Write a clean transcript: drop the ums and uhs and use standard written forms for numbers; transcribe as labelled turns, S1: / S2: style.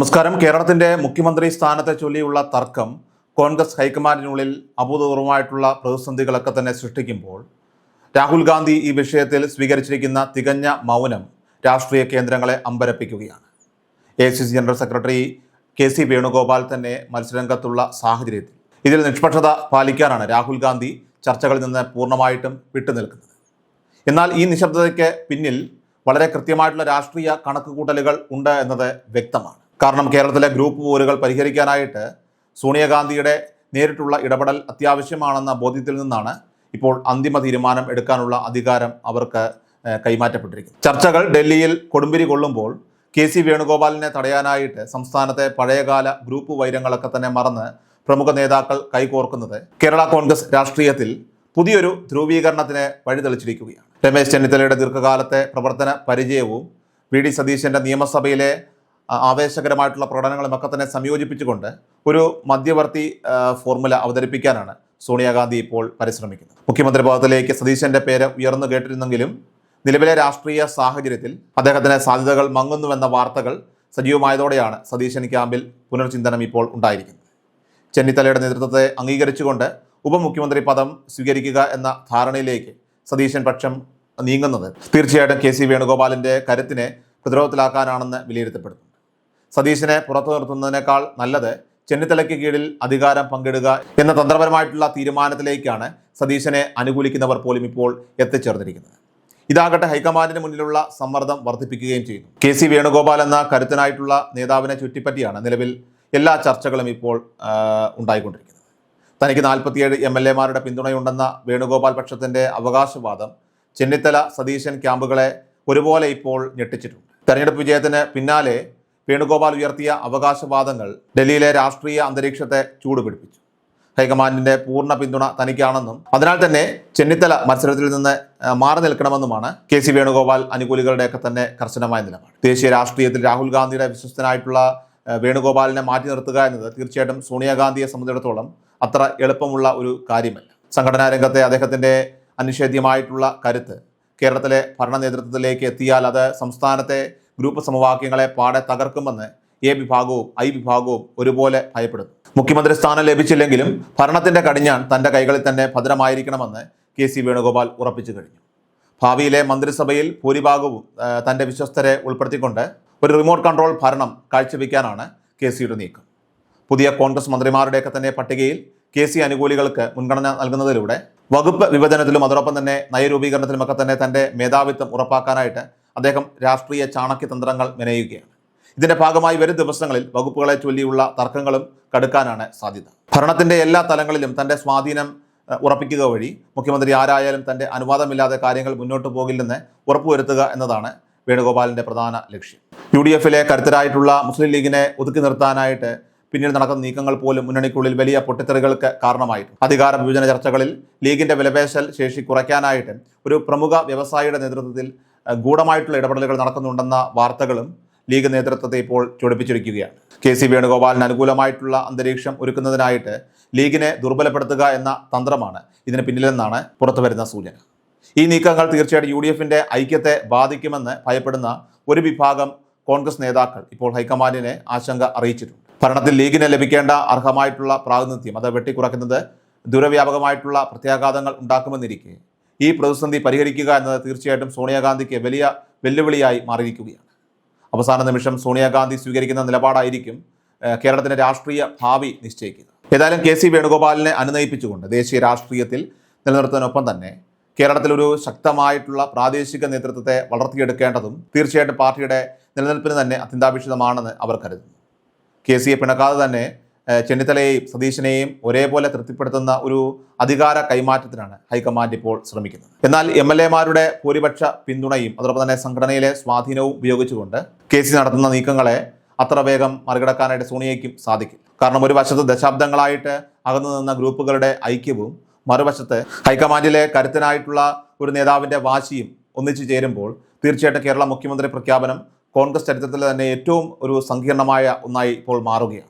S1: നമസ്കാരം. കേരളത്തിന്റെ മുഖ്യമന്ത്രി സ്ഥാനത്തെ ചൊല്ലിയുള്ള തർക്കം കോൺഗ്രസ് ഹൈക്കമാൻഡിനുള്ളിൽ അഭൂതപൂർവമായിട്ടുള്ള പ്രതിസന്ധികളൊക്കെ തന്നെ സൃഷ്ടിക്കുമ്പോൾ രാഹുൽ ഗാന്ധി ഈ വിഷയത്തിൽ സ്വീകരിച്ചിരിക്കുന്ന തികഞ്ഞ മൗനം രാഷ്ട്രീയ കേന്ദ്രങ്ങളെ അമ്പരപ്പിക്കുകയാണ്. AICC general secretary KC Venugopal തന്നെ മത്സരരംഗത്തുള്ള സാഹചര്യത്തിൽ ഇതിൽ നിഷ്പക്ഷത പാലിക്കാനാണ് രാഹുൽ ഗാന്ധി ചർച്ചകളിൽ നിന്ന് പൂർണ്ണമായിട്ടും വിട്ടുനിൽക്കുന്നത്. എന്നാൽ ഈ നിശബ്ദതയ്ക്ക് പിന്നിൽ വളരെ കൃത്യമായിട്ടുള്ള രാഷ്ട്രീയ കണക്കുകൂട്ടലുകൾ ഉണ്ട് എന്നത് വ്യക്തമാണ്. കാരണം കേരളത്തിലെ ഗ്രൂപ്പ് പോരുകൾ പരിഹരിക്കാനായിട്ട് സോണിയാഗാന്ധിയുടെ നേരിട്ടുള്ള ഇടപെടൽ അത്യാവശ്യമാണെന്ന ബോധ്യത്തിൽ നിന്നാണ് ഇപ്പോൾ അന്തിമ തീരുമാനം എടുക്കാനുള്ള അധികാരം അവർക്ക് കൈമാറ്റപ്പെട്ടിരിക്കുന്നത്. ചർച്ചകൾ ഡൽഹിയിൽ കൊടുമ്പിരി കൊള്ളുമ്പോൾ KC വേണുഗോപാലിനെ തടയാനായിട്ട് സംസ്ഥാനത്തെ പഴയകാല ഗ്രൂപ്പ് വൈരങ്ങളൊക്കെ തന്നെ മറന്ന് പ്രമുഖ നേതാക്കൾ കൈകോർക്കുന്നത് കേരള കോൺഗ്രസ് രാഷ്ട്രീയത്തിൽ പുതിയൊരു ധ്രുവീകരണത്തിന് വഴിതെളിച്ചിരിക്കുകയാണ്. രമേശ് ചെന്നിത്തലയുടെ ദീർഘകാലത്തെ പ്രവർത്തന പരിചയവും VD സതീശൻ്റെ നിയമസഭയിലെ ആവേശകരമായിട്ടുള്ള പ്രകടനങ്ങളുമൊക്കെ തന്നെ സംയോജിപ്പിച്ചുകൊണ്ട് ഒരു മധ്യവർത്തി ഫോർമുല അവതരിപ്പിക്കാനാണ് സോണിയാഗാന്ധി ഇപ്പോൾ പരിശ്രമിക്കുന്നത്. മുഖ്യമന്ത്രി പദത്തിലേക്ക് സതീശൻ്റെ പേര് ഉയർന്നു കേട്ടിരുന്നെങ്കിലും നിലവിലെ രാഷ്ട്രീയ സാഹചര്യത്തിൽ അദ്ദേഹത്തിന് സാധ്യതകൾ മങ്ങുന്നുവെന്ന വാർത്തകൾ സജീവമായതോടെയാണ് സതീശൻ ക്യാമ്പിൽ പുനർചിന്തനം ഇപ്പോൾ ഉണ്ടായിരിക്കുന്നത്. ചെന്നിത്തലയുടെ നേതൃത്വത്തെ അംഗീകരിച്ചുകൊണ്ട് ഉപമുഖ്യമന്ത്രി പദം സ്വീകരിക്കുക എന്ന ധാരണയിലേക്ക് സതീശൻ പക്ഷം നീങ്ങുന്നത് തീർച്ചയായിട്ടും KC വേണുഗോപാലിൻ്റെ കരുത്തിനെ പ്രതിരോധത്തിലാക്കാനാണെന്ന് വിലയിരുത്തപ്പെടുന്നു. സതീശനെ പുറത്തു നിർത്തുന്നതിനേക്കാൾ നല്ലത് ചെന്നിത്തലയ്ക്ക് കീഴിൽ അധികാരം പങ്കിടുക എന്ന തന്ത്രപരമായിട്ടുള്ള തീരുമാനത്തിലേക്കാണ് സതീശനെ അനുകൂലിക്കുന്നവർ പോലും ഇപ്പോൾ എത്തിച്ചേർന്നിരിക്കുന്നത്. ഇതാകട്ടെ ഹൈക്കമാൻഡിന് മുന്നിലുള്ള സമ്മർദ്ദം വർദ്ധിപ്പിക്കുകയും ചെയ്യുന്നു. KC വേണുഗോപാൽ എന്ന കരുത്തനായിട്ടുള്ള നേതാവിനെ ചുറ്റിപ്പറ്റിയാണ് നിലവിൽ എല്ലാ ചർച്ചകളും ഇപ്പോൾ ഉണ്ടായിക്കൊണ്ടിരിക്കുന്നത്. തനിക്ക് 47 MLA-മാരുടെ പിന്തുണയുണ്ടെന്ന വേണുഗോപാൽ പക്ഷത്തിൻ്റെ അവകാശവാദം ചെന്നിത്തല സതീശൻ ക്യാമ്പുകളെ ഒരുപോലെ ഇപ്പോൾ ഞെട്ടിച്ചിട്ടുണ്ട്. തെരഞ്ഞെടുപ്പ് വിജയത്തിന് പിന്നാലെ വേണുഗോപാൽ ഉയർത്തിയ അവകാശവാദങ്ങൾ ഡൽഹിയിലെ രാഷ്ട്രീയ അന്തരീക്ഷത്തെ ചൂടുപിടിപ്പിച്ചു. ഹൈക്കമാൻഡിന്റെ പൂർണ്ണ പിന്തുണ തനിക്കാണെന്നും അതിനാൽ തന്നെ ചെന്നിത്തല മത്സരത്തിൽ നിന്ന് മാറി നിൽക്കണമെന്നുമാണ് KC വേണുഗോപാൽ അനുകൂലികളുടെയൊക്കെ തന്നെ കർശനമായ നിലപാട്. ദേശീയ രാഷ്ട്രീയത്തിൽ രാഹുൽ ഗാന്ധിയുടെ വിശ്വസ്തനായിട്ടുള്ള വേണുഗോപാലിനെ മാറ്റി നിർത്തുക എന്നത് തീർച്ചയായിട്ടും സോണിയാഗാന്ധിയെ സംബന്ധിച്ചിടത്തോളം അത്ര എളുപ്പമുള്ള ഒരു കാര്യമല്ല. സംഘടനാ രംഗത്തെ അദ്ദേഹത്തിൻ്റെ അനിഷേധ്യമായിട്ടുള്ള കരുത്ത് കേരളത്തിലെ ഭരണ നേതൃത്വത്തിലേക്ക് എത്തിയാൽ അത് സംസ്ഥാനത്തെ ഗ്രൂപ്പ് സമവാക്യങ്ങളെ പാടെ തകർക്കുമെന്ന് A വിഭാഗവും I വിഭാഗവും ഒരുപോലെ ഭയപ്പെടുന്നു. മുഖ്യമന്ത്രി സ്ഥാനം ലഭിച്ചില്ലെങ്കിലും ഭരണത്തിൻ്റെ കടിഞ്ഞാൺ തൻ്റെ കൈകളിൽ തന്നെ ഭദ്രമായിരിക്കണമെന്ന് KC വേണുഗോപാൽ ഉറപ്പിച്ചു കഴിഞ്ഞു. ഭാവിയിലെ മന്ത്രിസഭയിൽ ഭൂരിഭാഗവും തൻ്റെ വിശ്വസ്തരെ ഉൾപ്പെടുത്തിക്കൊണ്ട് ഒരു റിമോട്ട് കൺട്രോൾ ഭരണം കാഴ്ചവെക്കാനാണ് KCയുടെ നീക്കം. പുതിയ കോൺഗ്രസ് മന്ത്രിമാരുടെയൊക്കെ തന്നെ പട്ടികയിൽ KC അനുകൂലികൾക്ക് മുൻഗണന നൽകുന്നതിലൂടെ വകുപ്പ് വിഭജനത്തിലും അതോടൊപ്പം തന്നെ നയരൂപീകരണത്തിലുമൊക്കെ തന്നെ തൻ്റെ മേധാവിത്വം ഉറപ്പാക്കാനായിട്ട് അദ്ദേഹം രാഷ്ട്രീയ ചാണക്യതന്ത്രങ്ങൾ മെനയുകയാണ്. ഇതിന്റെ ഭാഗമായി വരും ദിവസങ്ങളിൽ വകുപ്പുകളെ ചൊല്ലിയുള്ള തർക്കങ്ങളും കടുക്കാനാണ് സാധ്യത. ഭരണത്തിന്റെ എല്ലാ തലങ്ങളിലും തൻ്റെ സ്വാധീനം ഉറപ്പിക്കുക വഴി മുഖ്യമന്ത്രി ആരായാലും തൻ്റെ അനുവാദമില്ലാതെ കാര്യങ്ങൾ മുന്നോട്ട് പോകില്ലെന്ന് ഉറപ്പുവരുത്തുക എന്നതാണ് വേണുഗോപാലിന്റെ പ്രധാന ലക്ഷ്യം. UDF-ലെ കരുത്തരായിട്ടുള്ള മുസ്ലിം ലീഗിനെ ഒതുക്കി നിർത്താനായിട്ട് പിന്നീട് നടക്കുന്ന നീക്കങ്ങൾ പോലും മുന്നണിക്കുള്ളിൽ വലിയ പൊട്ടിത്തെറികൾക്ക് കാരണമായിട്ടുണ്ട്. അധികാര വിഭജന ചർച്ചകളിൽ ലീഗിന്റെ വിലപേശൽ ശേഷി കുറയ്ക്കാനായിട്ട് ഒരു പ്രമുഖ വ്യവസായിയുടെ നേതൃത്വത്തിൽ ഗൂഢമായിട്ടുള്ള ഇടപെടലുകൾ നടക്കുന്നുണ്ടെന്ന വാർത്തകളും ലീഗ് നേതൃത്വത്തെ ഇപ്പോൾ ചൊടിപ്പിച്ചിരിക്കുകയാണ്. KC വേണുഗോപാലിന് അനുകൂലമായിട്ടുള്ള അന്തരീക്ഷം ഒരുക്കുന്നതിനായിട്ട് ലീഗിനെ ദുർബലപ്പെടുത്തുക എന്ന തന്ത്രമാണ് ഇതിന് പിന്നിലെന്നാണ് പുറത്തുവരുന്ന സൂചന. ഈ നീക്കങ്ങൾ തീർച്ചയായിട്ടും UDF-ന്റെ ഐക്യത്തെ ബാധിക്കുമെന്ന് ഭയപ്പെടുന്ന ഒരു വിഭാഗം കോൺഗ്രസ് നേതാക്കൾ ഇപ്പോൾ ഹൈക്കമാൻഡിനെ ആശങ്ക അറിയിച്ചിട്ടുണ്ട്. ഭരണത്തിൽ ലീഗിന് ലഭിക്കേണ്ട അർഹമായിട്ടുള്ള പ്രാതിനിധ്യം അത് വെട്ടിക്കുറയ്ക്കുന്നത് ദൂരവ്യാപകമായിട്ടുള്ള പ്രത്യാഘാതങ്ങൾ ഉണ്ടാക്കുമെന്നിരിക്കെ ഈ പ്രതിസന്ധി പരിഹരിക്കുക എന്നത് തീർച്ചയായിട്ടും സോണിയാഗാന്ധിക്ക് വലിയ വെല്ലുവിളിയായി മാറിയിരിക്കുകയാണ്. അവസാന നിമിഷം സോണിയാഗാന്ധി സ്വീകരിക്കുന്ന നിലപാടായിരിക്കും കേരളത്തിൻ്റെ രാഷ്ട്രീയ ഭാവി നിശ്ചയിക്കുക. ഏതായാലും KC വേണുഗോപാലിനെ അനുനയിപ്പിച്ചുകൊണ്ട് ദേശീയ രാഷ്ട്രീയത്തിൽ നിലനിർത്തുന്നതിനൊപ്പം തന്നെ കേരളത്തിലൊരു ശക്തമായിട്ടുള്ള പ്രാദേശിക നേതൃത്വത്തെ വളർത്തിയെടുക്കേണ്ടതും തീർച്ചയായിട്ടും പാർട്ടിയുടെ നിലനിൽപ്പിന് തന്നെ അത്യന്താപേക്ഷിതമാണെന്ന് അവർ കരുതുന്നു. KCയെ പിണക്കാതെ തന്നെ ചെന്നിത്തലയെയും സതീശനെയും ഒരേപോലെ തൃപ്തിപ്പെടുത്തുന്ന ഒരു അധികാര കൈമാറ്റത്തിനാണ് ഹൈക്കമാൻഡ് ഇപ്പോൾ ശ്രമിക്കുന്നത്. എന്നാൽ MLA-മാരുടെ ഭൂരിപക്ഷ പിന്തുണയും അതോടൊപ്പം തന്നെ സംഘടനയിലെ സ്വാധീനവും ഉപയോഗിച്ചുകൊണ്ട് KC നടത്തുന്ന നീക്കങ്ങളെ അത്ര വേഗം മറികടക്കാനായിട്ട് സോണിയയ്ക്കും സാധിക്കും. കാരണം ഒരു വശത്ത് ദശാബ്ദങ്ങളായിട്ട് അകന്നു നിന്ന ഗ്രൂപ്പുകളുടെ ഐക്യവും മറുവശത്ത് ഹൈക്കമാൻഡിലെ കരുത്തനായിട്ടുള്ള ഒരു നേതാവിൻ്റെ വാശിയും ഒന്നിച്ചു ചേരുമ്പോൾ തീർച്ചയായിട്ടും കേരള മുഖ്യമന്ത്രി പ്രഖ്യാപനം കോൺഗ്രസ് ചരിത്രത്തിലെ തന്നെ ഏറ്റവും ഒരു സങ്കീർണമായ ഒന്നായി ഇപ്പോൾ മാറുകയാണ്.